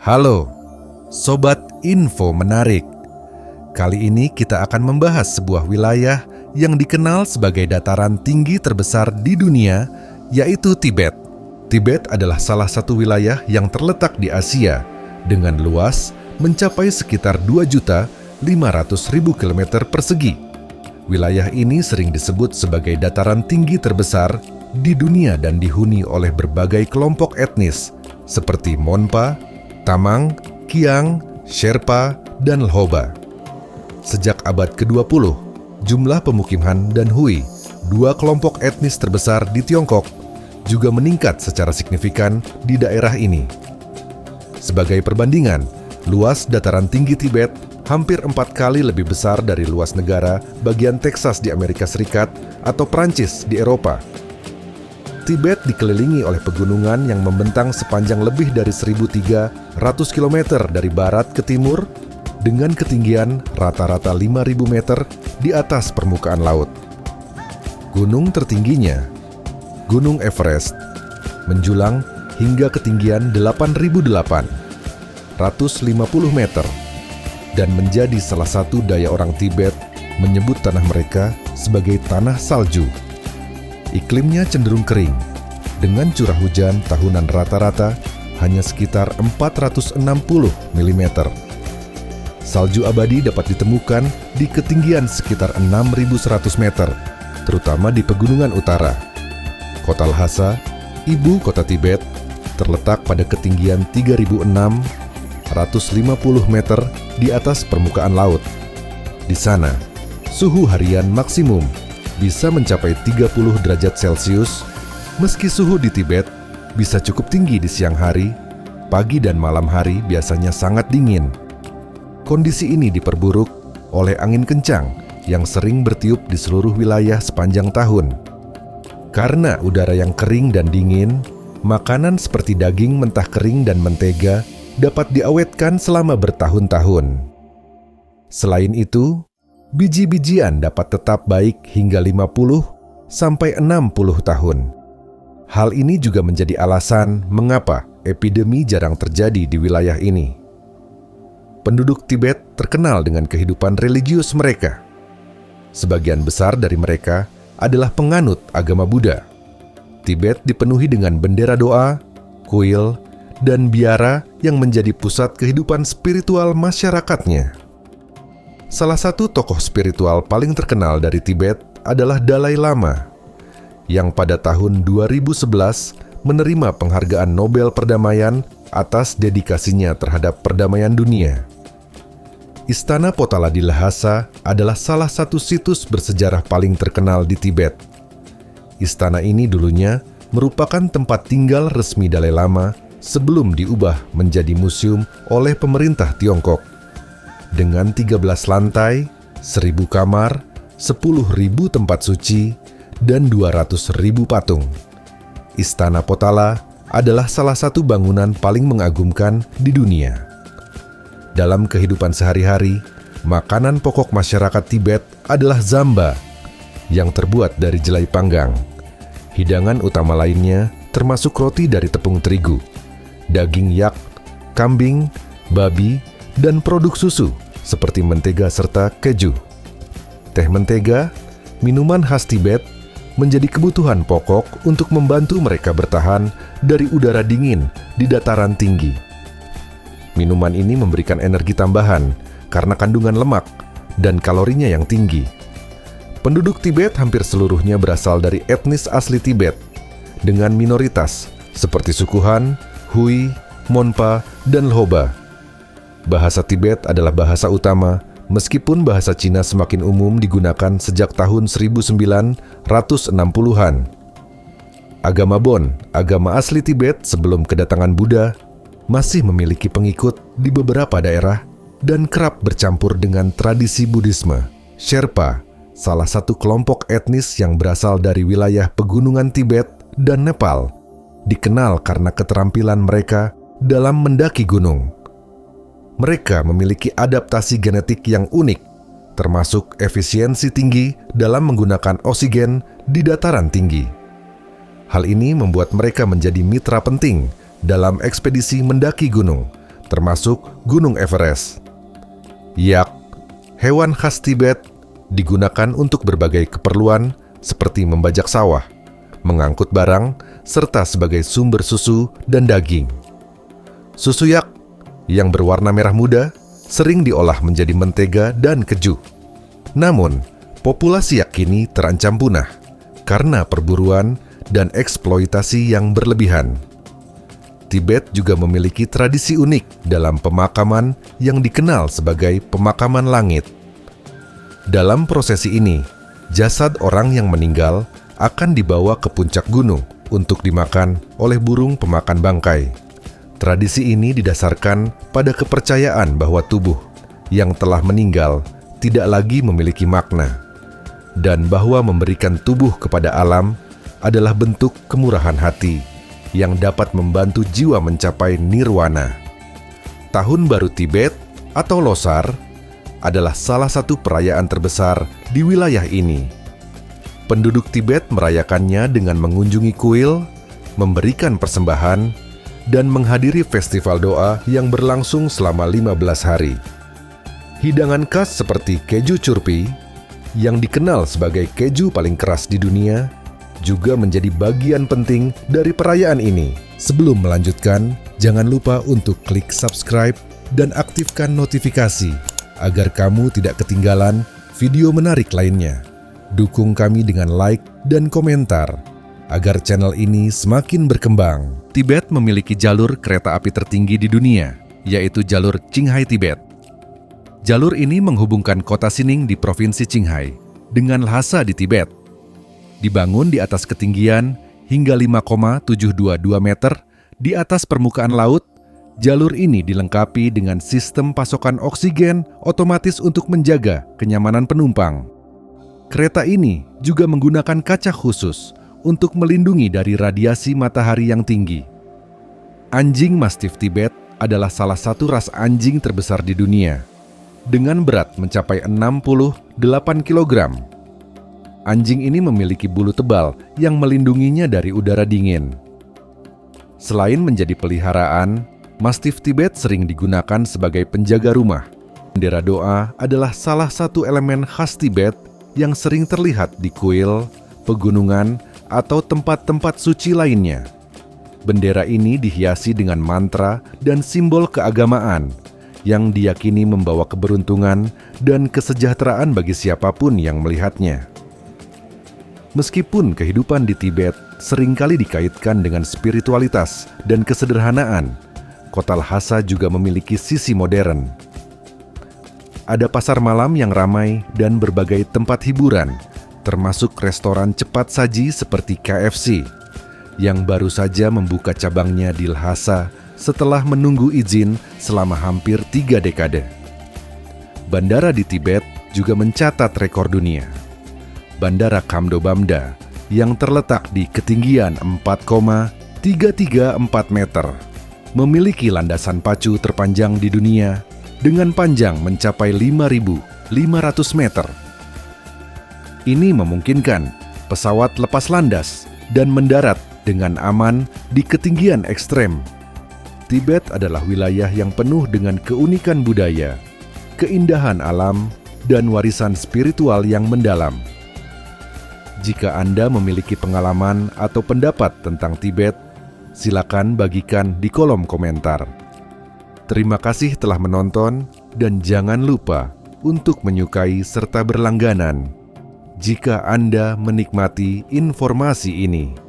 Halo, Sobat Info Menarik. Kali ini kita akan membahas sebuah wilayah yang dikenal sebagai dataran tinggi terbesar di dunia, yaitu Tibet. Tibet adalah salah satu wilayah yang terletak di Asia dengan luas mencapai sekitar 2.500.000 km persegi. Wilayah ini sering disebut sebagai dataran tinggi terbesar di dunia dan dihuni oleh berbagai kelompok etnis seperti Monpa, Tamang, Kiang, Sherpa, dan Lhoba. Sejak abad ke-20, jumlah pemukiman dan Hui, dua kelompok etnis terbesar di Tiongkok, juga meningkat secara signifikan di daerah ini. Sebagai perbandingan, luas dataran tinggi Tibet hampir 4 kali lebih besar dari luas negara bagian Texas di Amerika Serikat atau Prancis di Eropa. Tibet dikelilingi oleh pegunungan yang membentang sepanjang lebih dari 1.300 km dari barat ke timur dengan ketinggian rata-rata 5.000 meter di atas permukaan laut. Gunung tertingginya, Gunung Everest, menjulang hingga ketinggian 8.850 meter dan menjadi salah satu daya orang Tibet menyebut tanah mereka sebagai tanah salju. Iklimnya cenderung kering, dengan curah hujan tahunan rata-rata hanya sekitar 460 mm. Salju abadi dapat ditemukan di ketinggian sekitar 6.100 meter, terutama di pegunungan utara. Kota Lhasa, ibu kota Tibet, terletak pada ketinggian 3.650 meter di atas permukaan laut. Di sana, suhu harian maksimum bisa mencapai 30 derajat Celcius, meski suhu di Tibet bisa cukup tinggi di siang hari, pagi dan malam hari biasanya sangat dingin. Kondisi ini diperburuk oleh angin kencang yang sering bertiup di seluruh wilayah sepanjang tahun. Karena udara yang kering dan dingin, makanan seperti daging mentah kering dan mentega dapat diawetkan selama bertahun-tahun. Selain itu, biji-bijian dapat tetap baik hingga 50 sampai 60 tahun. Hal ini juga menjadi alasan mengapa epidemi jarang terjadi di wilayah ini. Penduduk Tibet terkenal dengan kehidupan religius mereka. Sebagian besar dari mereka adalah penganut agama Buddha. Tibet dipenuhi dengan bendera doa, kuil, dan biara yang menjadi pusat kehidupan spiritual masyarakatnya. Salah satu tokoh spiritual paling terkenal dari Tibet adalah Dalai Lama, yang pada tahun 2011 menerima penghargaan Nobel Perdamaian atas dedikasinya terhadap perdamaian dunia. Istana Potala di Lhasa adalah salah satu situs bersejarah paling terkenal di Tibet. Istana ini dulunya merupakan tempat tinggal resmi Dalai Lama sebelum diubah menjadi museum oleh pemerintah Tiongkok. Dengan 13 lantai, 1.000 kamar, 10.000 tempat suci, dan 200.000 patung. Istana Potala adalah salah satu bangunan paling mengagumkan di dunia. Dalam kehidupan sehari-hari, makanan pokok masyarakat Tibet adalah zamba, yang terbuat dari jelai panggang. Hidangan utama lainnya termasuk roti dari tepung terigu, daging yak, kambing, babi, dan produk susu seperti mentega serta keju. Teh mentega, minuman khas Tibet, menjadi kebutuhan pokok untuk membantu mereka bertahan dari udara dingin di dataran tinggi. Minuman ini memberikan energi tambahan karena kandungan lemak dan kalorinya yang tinggi. Penduduk Tibet hampir seluruhnya berasal dari etnis asli Tibet, dengan minoritas seperti suku Han, Hui, Monpa, dan Lhoba. Bahasa Tibet adalah bahasa utama, meskipun bahasa Cina semakin umum digunakan sejak tahun 1960-an. Agama Bon, agama asli Tibet sebelum kedatangan Buddha, masih memiliki pengikut di beberapa daerah dan kerap bercampur dengan tradisi Buddhisme. Sherpa, salah satu kelompok etnis yang berasal dari wilayah pegunungan Tibet dan Nepal, dikenal karena keterampilan mereka dalam mendaki gunung. Mereka memiliki adaptasi genetik yang unik, termasuk efisiensi tinggi dalam menggunakan oksigen di dataran tinggi. Hal ini membuat mereka menjadi mitra penting dalam ekspedisi mendaki gunung, termasuk Gunung Everest. Yak, hewan khas Tibet, digunakan untuk berbagai keperluan seperti membajak sawah, mengangkut barang, serta sebagai sumber susu dan daging. Susu yak yang berwarna merah muda sering diolah menjadi mentega dan keju. Namun, populasi yak kini terancam punah karena perburuan dan eksploitasi yang berlebihan. Tibet juga memiliki tradisi unik dalam pemakaman yang dikenal sebagai pemakaman langit. Dalam prosesi ini, jasad orang yang meninggal akan dibawa ke puncak gunung untuk dimakan oleh burung pemakan bangkai. Tradisi ini didasarkan pada kepercayaan bahwa tubuh yang telah meninggal tidak lagi memiliki makna, dan bahwa memberikan tubuh kepada alam adalah bentuk kemurahan hati yang dapat membantu jiwa mencapai nirwana. Tahun Baru Tibet atau Losar adalah salah satu perayaan terbesar di wilayah ini. Penduduk Tibet merayakannya dengan mengunjungi kuil, memberikan persembahan, dan menghadiri festival doa yang berlangsung selama 15 hari. Hidangan khas seperti keju curpi, yang dikenal sebagai keju paling keras di dunia, juga menjadi bagian penting dari perayaan ini. Sebelum melanjutkan, jangan lupa untuk klik subscribe dan aktifkan notifikasi agar kamu tidak ketinggalan video menarik lainnya. Dukung kami dengan like dan komentar agar channel ini semakin berkembang. Tibet memiliki jalur kereta api tertinggi di dunia, yaitu jalur Qinghai Tibet. Jalur ini menghubungkan kota Xining di Provinsi Qinghai dengan Lhasa di Tibet. Dibangun di atas ketinggian hingga 5,722 meter di atas permukaan laut, jalur ini dilengkapi dengan sistem pasokan oksigen otomatis untuk menjaga kenyamanan penumpang. Kereta ini juga menggunakan kaca khusus untuk melindungi dari radiasi matahari yang tinggi. Anjing Mastiff Tibet adalah salah satu ras anjing terbesar di dunia, dengan berat mencapai 68 kg. Anjing ini memiliki bulu tebal yang melindunginya dari udara dingin. Selain menjadi peliharaan, Mastiff Tibet sering digunakan sebagai penjaga rumah. Bendera doa adalah salah satu elemen khas Tibet yang sering terlihat di kuil, pegunungan, atau tempat-tempat suci lainnya. Bendera ini dihiasi dengan mantra dan simbol keagamaan yang diyakini membawa keberuntungan dan kesejahteraan bagi siapapun yang melihatnya. Meskipun kehidupan di Tibet seringkali dikaitkan dengan spiritualitas dan kesederhanaan, kota Lhasa juga memiliki sisi modern. Ada pasar malam yang ramai dan berbagai tempat hiburan, termasuk restoran cepat saji seperti KFC, yang baru saja membuka cabangnya di Lhasa setelah menunggu izin selama hampir 3 dekade. Bandara di Tibet juga mencatat rekor dunia. Bandara Kamdobamda yang terletak di ketinggian 4,334 meter memiliki landasan pacu terpanjang di dunia dengan panjang mencapai 5.500 meter. Ini memungkinkan pesawat lepas landas dan mendarat dengan aman di ketinggian ekstrem. Tibet adalah wilayah yang penuh dengan keunikan budaya, keindahan alam, dan warisan spiritual yang mendalam. Jika Anda memiliki pengalaman atau pendapat tentang Tibet, silakan bagikan di kolom komentar. Terima kasih telah menonton dan jangan lupa untuk menyukai serta berlangganan jika Anda menikmati informasi ini.